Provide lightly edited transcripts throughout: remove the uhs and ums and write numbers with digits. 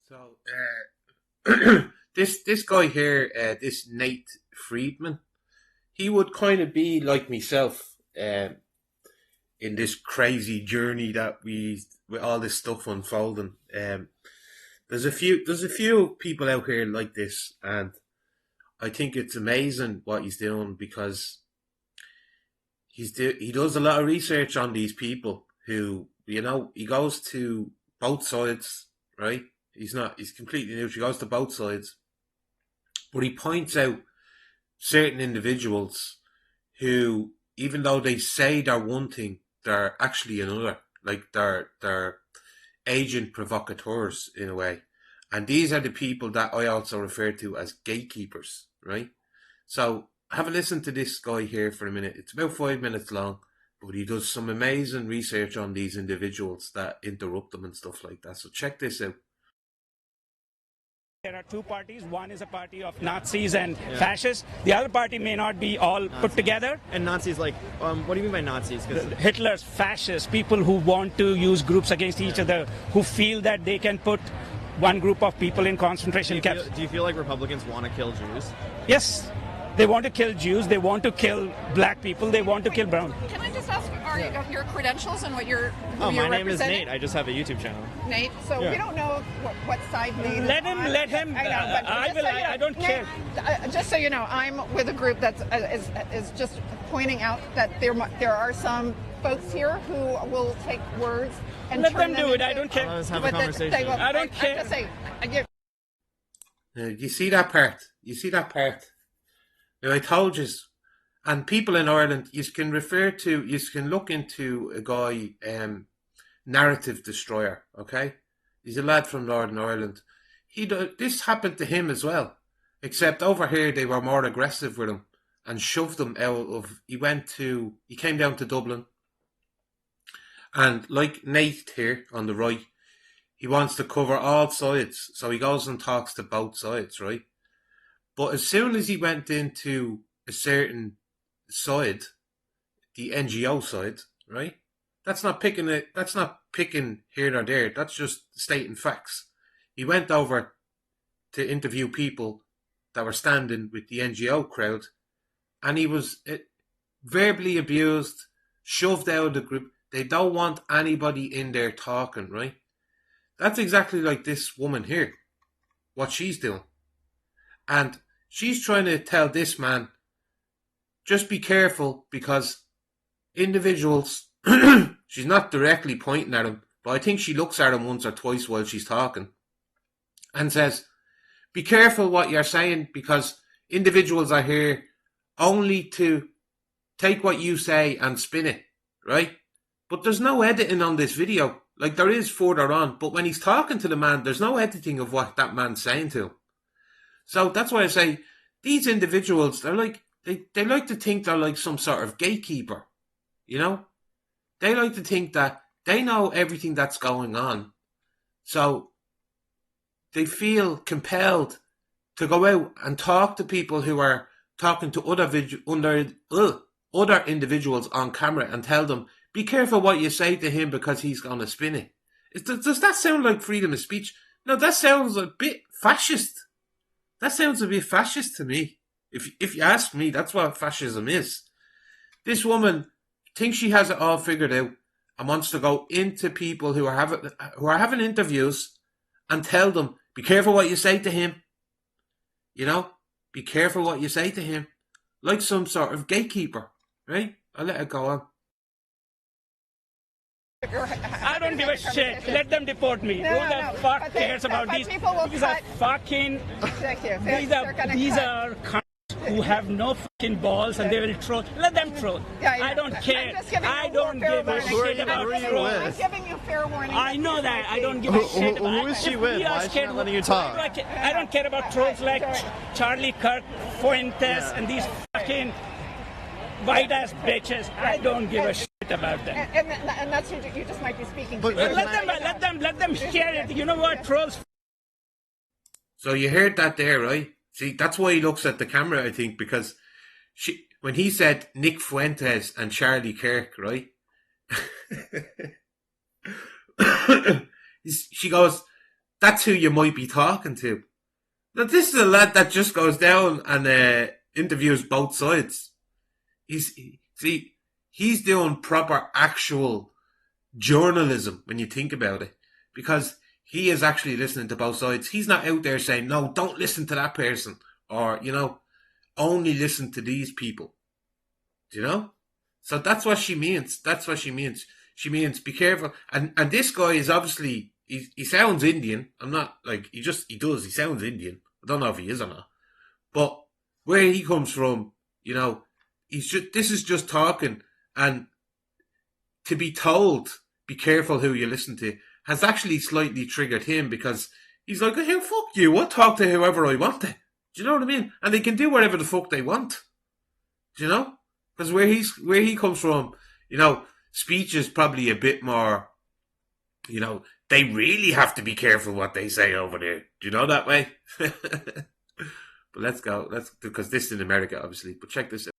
So this guy here, this Nate Friedman, he would kind of be like myself in this crazy journey that we with all this stuff unfolding. There's a few people out here like this, and I think it's amazing what he's doing because he does a lot of research on these people who he goes to both sides, right? He's completely neutral. He goes to both sides, but he points out certain individuals who, even though they say they're one thing, they're actually another. Like they're agent provocateurs in a way. And these are the people that I also refer to as gatekeepers, right? So have a listen to this guy here for a minute. It's about 5 minutes long, but he does some amazing research on these individuals that interrupt them and stuff like that. So check this out. There are two parties. One is a party of Nazis and fascists. The other party may not be all put together. And Nazis, like, what do you mean by Nazis? Hitler's fascists, people who want to use groups against each other, who feel that they can put one group of people in concentration camps. Do you feel like Republicans want to kill Jews? Yes. They want to kill Jews. They want to kill black people. They want to kill brown. Can I just ask, are your credentials and what you're Oh, my name is representing? Nate. I just have a YouTube channel. Nate, so we don't know what side Nate Let is him. on. Let him. I know, but I just will. so you know, I don't Nate, care. Just so you know, I'm with a group that is just pointing out that there are some folks here who will take words and Let turn them do it. into, I don't care. Let's have a but conversation. they will, I don't I'm care. just saying, I give. You see that part? You see that part? Now I told you, and people in Ireland, you can look into a guy, Narrative Destroyer. Okay, he's a lad from Northern Ireland. This happened to him as well, except over here they were more aggressive with him and shoved him out of. He came down to Dublin, and like Nate here on the right, he wants to cover all sides, so he goes and talks to both sides, right? But as soon as he went into a certain side, the NGO side, right? That's not picking it. That's not picking here or there. That's just stating facts. He went over to interview people that were standing with the NGO crowd, and he was verbally abused, shoved out of the group. They don't want anybody in there talking, right? That's exactly like this woman here, what she's doing. And she's trying to tell this man, just be careful because individuals, she's not directly pointing at him, but I think she looks at him once or twice while she's talking and says, be careful what you're saying because individuals are here only to take what you say and spin it, right? But there's no editing on this video. Like there is further on, but when he's talking to the man, there's no editing of what that man's saying to him. So that's why I say these individuals, they like to think they're like some sort of gatekeeper, you know? They like to think that they know everything that's going on. So they feel compelled to go out and talk to people who are talking to other individuals on camera and tell them, be careful what you say to him because he's going to spin it. Does that sound like freedom of speech? No, that sounds a bit fascist. That sounds a bit fascist to me. If you ask me, that's what fascism is. This woman thinks she has it all figured out and wants to go into people who are having interviews and tell them, be careful what you say to him. You know, be careful what you say to him. Like some sort of gatekeeper, right? I'll let it go on. I don't give a shit. Let them deport me. No, Who no, the no. fuck But cares about but these? people will These are cut- fucking. Executive. These are cunts who have no fucking balls and they will troll. Let them troll. Yeah, I don't I'm care. just giving you I a don't fair give a warning. shit about Who are you trolls. I'm with? giving you fair warning. I know that. I don't give Who- a shit who- about. who is she if with? we are Why is she scared, not letting you talk? I don't care about trolls like Charlie Kirk, Fuentes, and these fucking white ass bitches. I don't give a shit about them. And that's you just might be speaking But- to. but Let them share it. You know what, trolls? So you heard that there, right? See, that's why he looks at the camera, I think, because when he said Nick Fuentes and Charlie Kirk, right? She goes, that's who you might be talking to. Now, this is a lad that just goes down and interviews both sides. He's doing proper actual journalism when you think about it, because he is actually listening to both sides. He's not out there saying, no, don't listen to that person, or, only listen to these people. Do you know? So that's what she means. That's what she means. She means be careful. And this guy is obviously, he sounds Indian. I'm not like, he does. He sounds Indian. I don't know if he is or not. But where he comes from, this is just talking. And to be told, be careful who you listen to, has actually slightly triggered him, because he's like, hey, fuck you. I'll talk to whoever I want to. Do you know what I mean? And they can do whatever the fuck they want. Do you know? Because where he comes from, speech is probably a bit more, they really have to be careful what they say over there. Do you know that way? But let's go. Because this is in America, obviously. But check this out.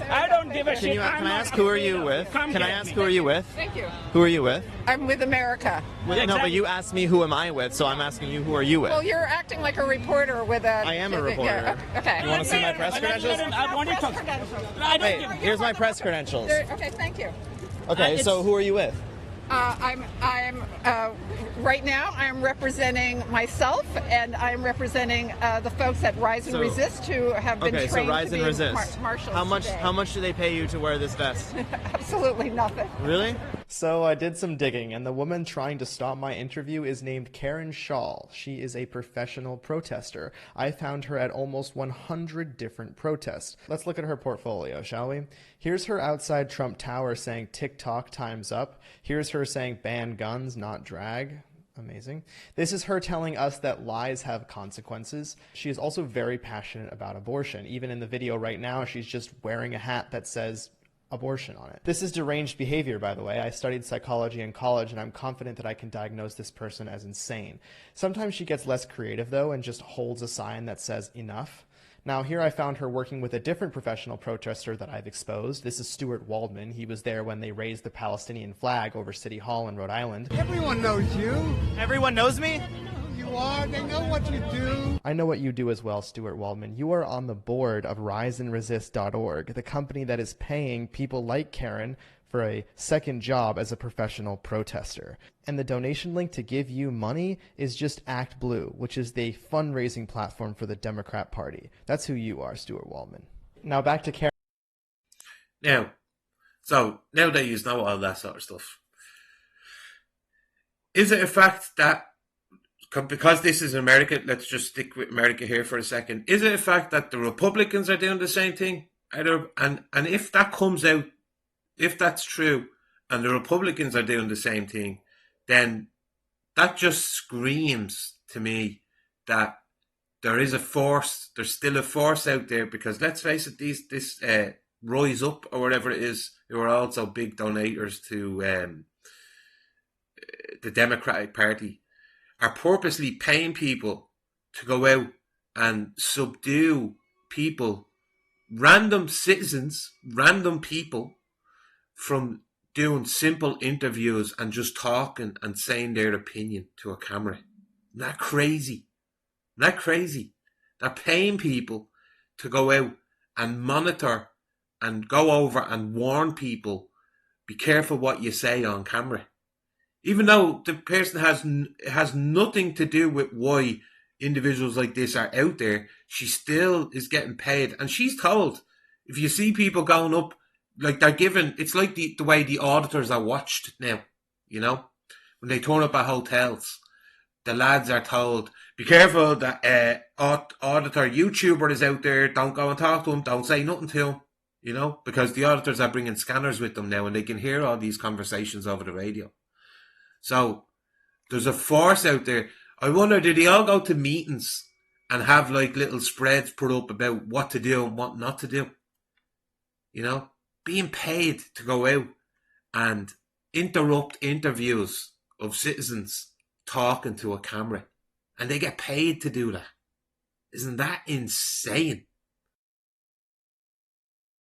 I don't give a shit. Can I ask who are you with? Can I ask who are you with? Thank you. Who are you with? I'm with America. Well, no, but you asked me who am I with, so I'm asking you who are you with? Well, you're acting like a reporter with a... I am a reporter. Yeah, okay. You want to see my press credentials? I want to talk. I don't give. Here's my press credentials. Okay, thank you. Okay, so who are you with? I'm right now I'm representing myself, and I'm representing the folks at Rise and Resist, who have been trained so Rise to and be Resist. marshals. How much do they pay you to wear this vest? Absolutely nothing. Really? So I did some digging, and the woman trying to stop my interview is named Karen Shaw. She is a professional protester. I found her at almost 100 different protests. Let's look at her portfolio, shall we? Here's her outside Trump Tower saying TikTok time's up. Here's her saying ban guns, not drag. Amazing. This is her telling us that lies have consequences. She is also very passionate about abortion. Even in the video right now, she's just wearing a hat that says abortion on it. This is deranged behavior, by the way. I studied psychology in college, and I'm confident that I can diagnose this person as insane. Sometimes she gets less creative, though, and just holds a sign that says enough. Now, here I found her working with a different professional protester that I've exposed. This is Stuart Waldman. He was there when they raised the Palestinian flag over City Hall in Rhode Island. Everyone knows you. Everyone knows me? You are. They know what you do. I know what you do as well, Stuart Waldman. You are on the board of RiseAndResist.org, the company that is paying people like Karen for a second job as a professional protester. And the donation link to give you money is just Act Blue, which is the fundraising platform for the Democrat Party. That's who you are, Stuart Waldman. Now back to Karen. Now that you know all that sort of stuff, is it a fact that, because this is America, let's just stick with America here for a second, is it a fact that the Republicans are doing the same thing? And if that comes out, if that's true, and the Republicans are doing the same thing, then that just screams to me that there's still a force out there, because let's face it, this Rise Up, or whatever it is, who are also big donators to the Democratic Party, are purposely paying people to go out and subdue people, random citizens, random people, from doing simple interviews and just talking and saying their opinion to a camera. Isn't that crazy? Isn't that crazy? They're paying people to go out and monitor and go over and warn people, be careful what you say on camera. Even though the person has nothing to do with why individuals like this are out there, she still is getting paid. And she's told, if you see people going up, like they're given, it's like the way the auditors are watched now, when they turn up at hotels, the lads are told, be careful, that auditor YouTuber is out there, don't go and talk to him, don't say nothing to him, because the auditors are bringing scanners with them now, and they can hear all these conversations over the radio. So there's a force out there. I wonder, did they all go to meetings and have like little spreads put up about what to do and what not to do? Being paid to go out and interrupt interviews of citizens talking to a camera, and they get paid to do that. Isn't that insane?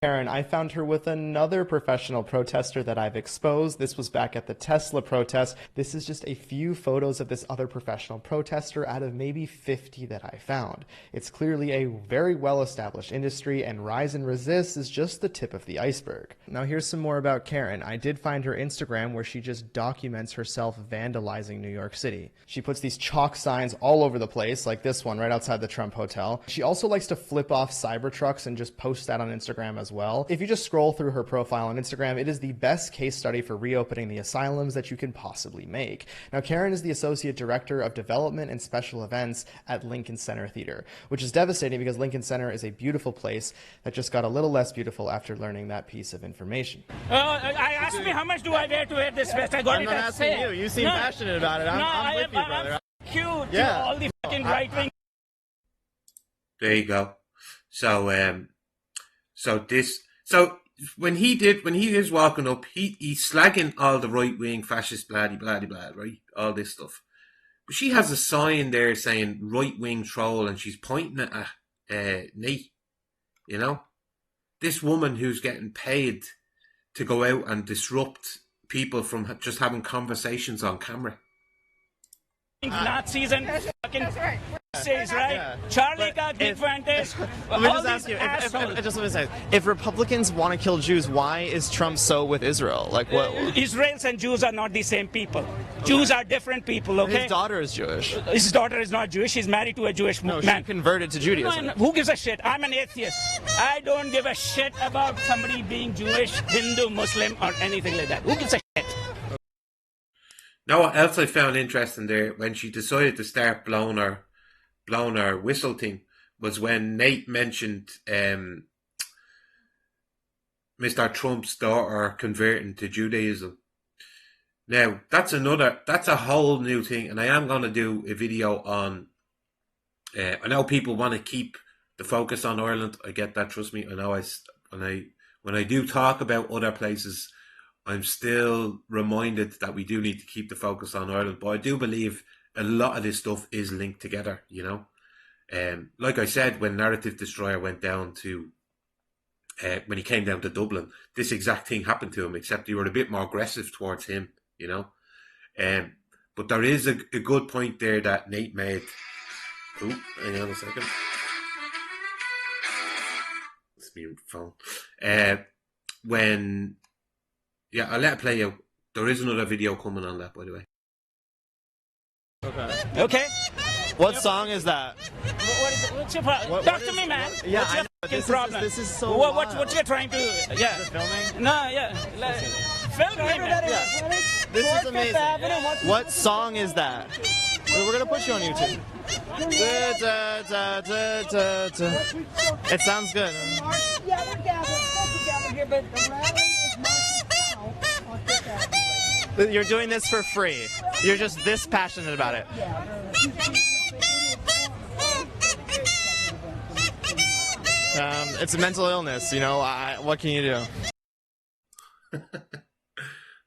Karen, I found her with another professional protester that I've exposed. This was back at the Tesla protest. This is just a few photos of this other professional protester out of maybe 50 that I found. It's clearly a very well-established industry, and Rise and Resist is just the tip of the iceberg. Now here's some more about Karen. I did find her Instagram where she just documents herself vandalizing New York City. She puts these chalk signs all over the place, like this one right outside the Trump Hotel. She also likes to flip off Cybertrucks and just post that on Instagram as well. If you just scroll through her profile on Instagram, it is the best case study for reopening the asylums that you can possibly make. Now, Karen is the Associate Director of Development and Special Events at Lincoln Center Theater, which is devastating because Lincoln Center is a beautiful place that just got a little less beautiful after learning that piece of information. I asked me how much do I wear to wear this vest. I got I'm it not at asking sale. you. You seem passionate about it. I'm with you, brother. I'm cute to all the fucking right wing. There you go. So when he is walking up, he's slagging all the right wing fascist blah blah blah, right? All this stuff. But she has a sign there saying right wing troll, and she's pointing it at Nate. You know, this woman who's getting paid to go out and disrupt people from just having conversations on camera. Nazis and fucking right. says, right? Yeah. Charlie Gatekeepers. Let me just ask you, just let me say, if Republicans want to kill Jews, why is Trump so with Israel? Like, what? Israelis and Jews are not the same people. Jews are different people, okay? His daughter is Jewish. His daughter is not Jewish. She's married to a Jewish No, man. she converted to Judaism. Who gives a shit? I'm an atheist. I don't give a shit about somebody being Jewish, Hindu, Muslim, or anything like that. Who gives a shit? Now, what else I found interesting there when she decided to start blowing her whistle thing was when Nate mentioned Mr. Trump's daughter converting to Judaism. Now, that's a whole new thing, and I am going to do a video on. I know people want to keep the focus on Ireland. I get that. Trust me. I know. When I do talk about other places, I'm still reminded that we do need to keep the focus on Ireland. But I do believe a lot of this stuff is linked together, you know. Like I said, when Narrative Destroyer went down to, when he came down to Dublin, this exact thing happened to him, except you were a bit more aggressive towards him, you know. But there is a good point there that Nate made. Oh, hang on a second. It's my phone. Yeah, I'll let it play out. There is another video coming on that, by the way. Okay. What song is that? What is it? What's your problem? Talk to me, man. Yeah, what's your fucking problem? This is so what you're trying to? Yeah. Filming? No, yeah. Film me, man. Yeah. This is amazing. What song is that? We're gonna put you on YouTube. It sounds good. Yeah, we're gathered here, but the rally is marching now on Fifth Avenue. You're doing this for free. You're just this passionate about it. It's a mental illness, you know. What can you do?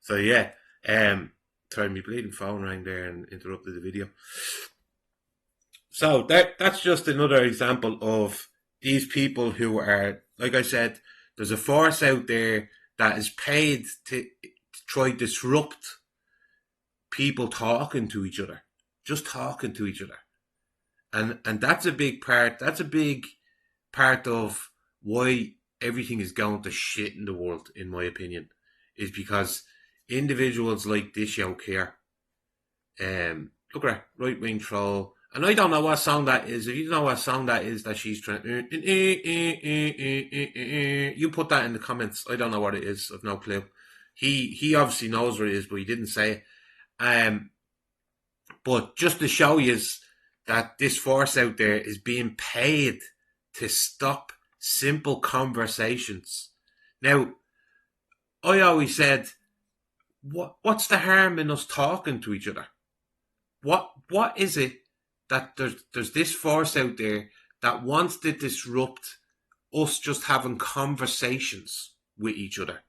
So yeah, sorry, my bleeding phone rang there and interrupted the video. So that's just another example of these people who are, like I said, there's a force out there that is paid to try to disrupt people talking to each other, just talking to each other, and that's a big part. That's a big part of why everything is going to shit in the world, in my opinion, is because individuals like this yoke here, look at her, right wing troll, and I don't know what song that is. If you know what song that is that she's trying, you put that in the comments. I don't know what it is. I've no clue. He obviously knows what it is, but he didn't say it. But just to show you that this force out there is being paid to stop simple conversations. Now, I always said, what's the harm in us talking to each other? What is it that there's this force out there that wants to disrupt us just having conversations with each other?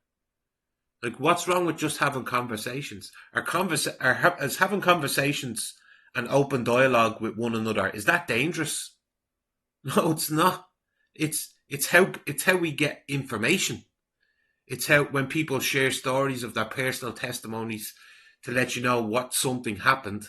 Like, what's wrong with just having conversations? Is having conversations and open dialogue with one another, is that dangerous? No, it's not. It's It's how we get information. It's how when people share stories of their personal testimonies to let you know what something happened,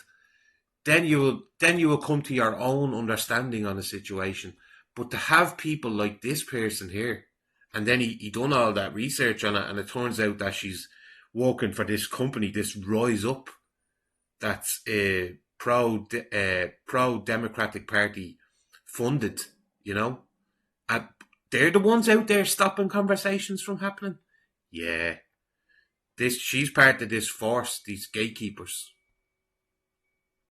then you will come to your own understanding on a situation. But to have people like this person here, and then he done all that research on it, and it turns out that she's working for this company, this Rise Up, that's pro Democratic Party funded, you know, and they're the ones out there stopping conversations from happening. Yeah, she's part of this force, these gatekeepers.